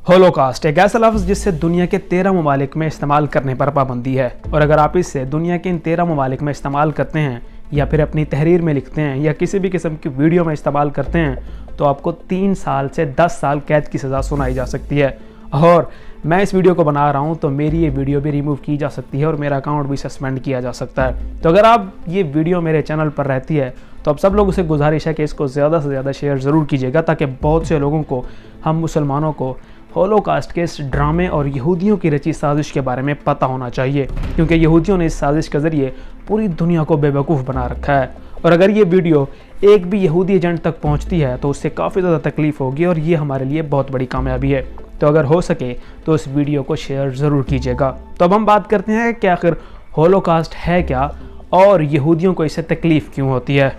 Holocaust एक ऐसा लफ्ज़ जिससे दुनिया के 13 ममालिक में इस्तेमाल करने पर पाबंदी है, और अगर आप इससे दुनिया के इन 13 ममालिक में इस्तेमाल करते हैं या फिर अपनी तहरीर में लिखते हैं या किसी भी किस्म की वीडियो में इस्तेमाल करते हैं तो आपको 3 साल से 10 साल कैद की सज़ा सुनाई जा सकती है। और मैं इस वीडियो को बना रहा हूँ तो मेरी ये वीडियो भी रिमूव की जा सकती है और मेरा अकाउंट भी सस्पेंड किया जा सकता है। तो अगर आप ये वीडियो मेरे चैनल पर रहती है तो आप सब लोगों से गुजारिश है कि इसको ज़्यादा से ज़्यादा शेयर ज़रूर कीजिएगा, ताकि बहुत से लोगों को, हम मुसलमानों को होलोकॉस्ट के इस ड्रामे और यहूदियों की रची साजिश के बारे में पता होना चाहिए, क्योंकि यहूदियों ने इस साजिश के ज़रिए पूरी दुनिया को बेवकूफ़ बना रखा है। और अगर ये वीडियो एक भी यहूदी एजेंट तक पहुंचती है तो उससे काफ़ी ज़्यादा तकलीफ़ होगी और ये हमारे लिए बहुत बड़ी कामयाबी है। तो अगर हो सके तो इस वीडियो को शेयर ज़रूर कीजिएगा। तो अब हम बात करते हैं कि आखिर होलोकॉस्ट है क्या और यहूदियों को इससे तकलीफ़ क्यों होती है।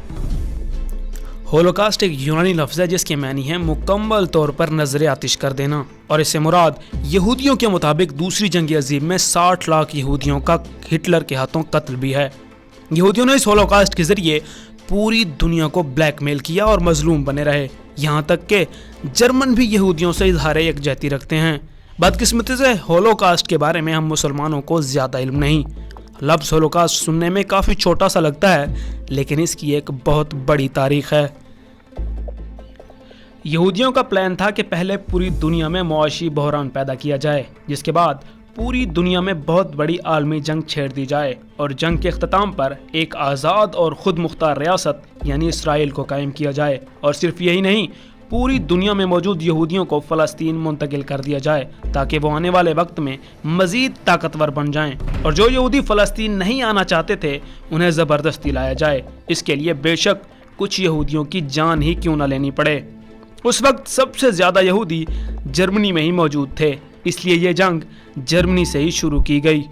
होलोकॉस्ट एक यूनानी लफ्ज़ है जिसके मानी है मुकम्मल तौर पर नज़र आतिश कर देना, और इससे मुराद यहूदियों के मुताबिक दूसरी जंग अज़ीम में 60 लाख यहूदियों का हिटलर के हाथों कत्ल भी है। यहूदियों ने इस होलोकॉस्ट के ज़रिए पूरी दुनिया को ब्लैकमेल किया और मजलूम बने रहे, यहाँ तक कि जर्मन भी यहूदियों से इजहार यकजहती रखते हैं। बदकिस्मती से होलोकॉस्ट के बारे में हम मुसलमानों को ज़्यादा इल्म नहीं। लफ्ज़ होलोकॉस्ट सुनने में काफ़ी छोटा सा लगता है, लेकिन इसकी एक बहुत बड़ी तारीख़ है। यहूदियों का प्लान था कि पहले पूरी दुनिया में मुआशी बहरान पैदा किया जाए, जिसके बाद पूरी दुनिया में बहुत बड़ी आलमी जंग छेड़ दी जाए और जंग के अख्ताम पर एक आज़ाद और ख़ुद मुख्तार रियासत यानी इसराइल को कायम किया जाए। और सिर्फ यही नहीं, पूरी दुनिया में मौजूद यहूदियों को फ़लस्तीन मुंतकिल कर दिया जाए ताकि वो आने वाले वक्त में मज़ीद ताकतवर बन जाएं, और जो यहूदी फ़लस्तीन नहीं आना चाहते थे उन्हें ज़बरदस्ती लाया जाए। इसके लिए बेशक कुछ यहूदियों की जान ही क्यों न लेनी पड़े। उस वक्त सबसे ज़्यादा यहूदी जर्मनी में ही मौजूद थे, इसलिए ये जंग जर्मनी से ही शुरू की गई।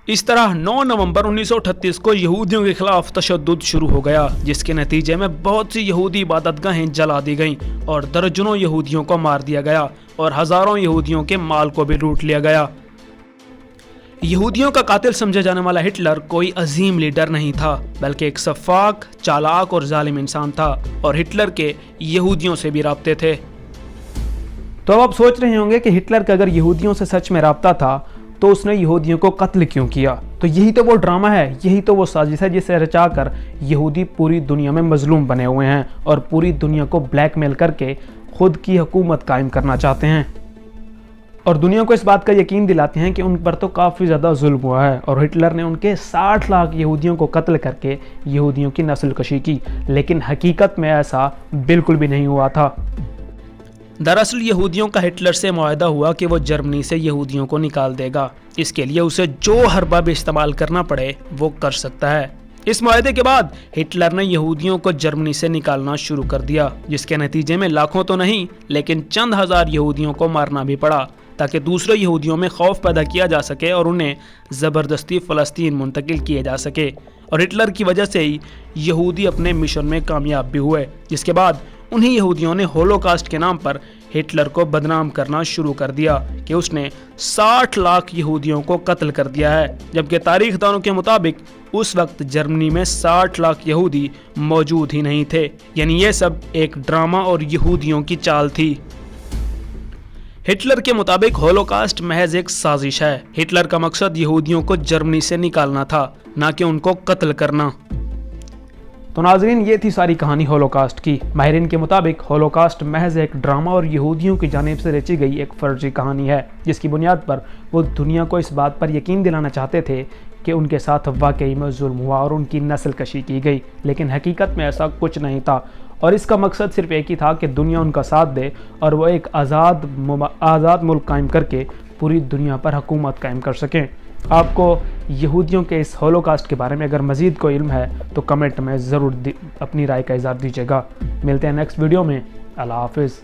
इस तरह 9 नवंबर 1938 को यहूदियों के खिलाफ तशद्दुद शुरू हो गया, जिसके नतीजे में बहुत सी यहूदी इबादतगाहें जला दी गईं और दर्जनों यहूदियों को मार दिया गया और हज़ारों यहूदियों के माल को भी लूट लिया गया। यहूदियों का कातिल समझा जाने वाला हिटलर कोई अजीम लीडर नहीं था, बल्कि एक सफाक, चालाक और जालिम इंसान था, और हिटलर के यहूदियों से भी राब्ते थे। तो अब आप सोच रहे होंगे कि हिटलर का अगर यहूदियों से सच में राब्ता था तो उसने यहूदियों को कत्ल क्यों किया। तो यही तो वो ड्रामा है, यही तो वो साजिश है जिसे रचा कर यहूदी पूरी दुनिया में मजलूम बने हुए हैं और पूरी दुनिया को ब्लैकमेल करके खुद की हुकूमत कायम करना चाहते हैं, और दुनिया को इस बात का यकीन दिलाते हैं कि उन पर तो काफ़ी ज़्यादा जुल्म हुआ है और हिटलर ने उनके 60 लाख यहूदियों को कत्ल करके यहूदियों की नस्ल कशी की। लेकिन हकीकत में ऐसा बिल्कुल भी नहीं हुआ था। दरअसल यहूदियों का हिटलर से मुआहदा हुआ कि वो जर्मनी से यहूदियों को निकाल देगा। इसके लिए उसे जो हरबा भी इस्तेमाल करना पड़े वो कर सकता है। इस मुआहदे के बाद हिटलर ने यहूदियों को जर्मनी से निकालना शुरू कर दिया, जिसके नतीजे में लाखों तो नहीं लेकिन चंद हज़ार यहूदियों को मारना भी पड़ा, ताकि दूसरे यहूदियों में खौफ पैदा किया जा सके और उन्हें ज़बरदस्ती फ़लस्तीन मुंतकिल किए जा सके। और हिटलर की वजह से ही यहूदी अपने मिशन में कामयाब भी हुए, जिसके बाद उन्हीं यहूदियों ने होलोकॉस्ट के नाम पर हिटलर को बदनाम करना शुरू कर दिया कि उसने 60 लाख यहूदियों को कत्ल कर दिया है, जबकि तारीखदानों के मुताबिक उस वक्त जर्मनी में 60 लाख यहूदी मौजूद ही नहीं थे। यानी ये सब एक ड्रामा और यहूदियों की चाल थी। हिटलर के मुताबिक होलोकॉस्ट महज एक साजिश है। हिटलर का मकसद यहूदियों को जर्मनी से निकालना था, ना कि उनको कत्ल करना। तो नाज़रीन, ये थी सारी कहानी होलोकॉस्ट की। माहिरीन के मुताबिक होलोकॉस्ट महज एक ड्रामा और यहूदियों की जानिब से रची गई एक फर्जी कहानी है, जिसकी बुनियाद पर वो दुनिया को इस बात पर यकीन दिलाना चाहते थे कि उनके साथ वाकई में जुल्म हुआ और उनकी नस्ल कशी की गई। लेकिन हकीकत में ऐसा कुछ नहीं था, और इसका मकसद सिर्फ एक ही था कि दुनिया उनका साथ दे और वो एक आज़ाद मुल्क कायम करके पूरी दुनिया पर हुकूमत कायम कर सकें। आपको यहूदियों के इस होलोकॉस्ट के बारे में अगर मज़ीद कोई इल्म है तो कमेंट में ज़रूर अपनी राय का इज़हार दीजिएगा। मिलते हैं नेक्स्ट वीडियो में। अल्लाह हाफ़िज़।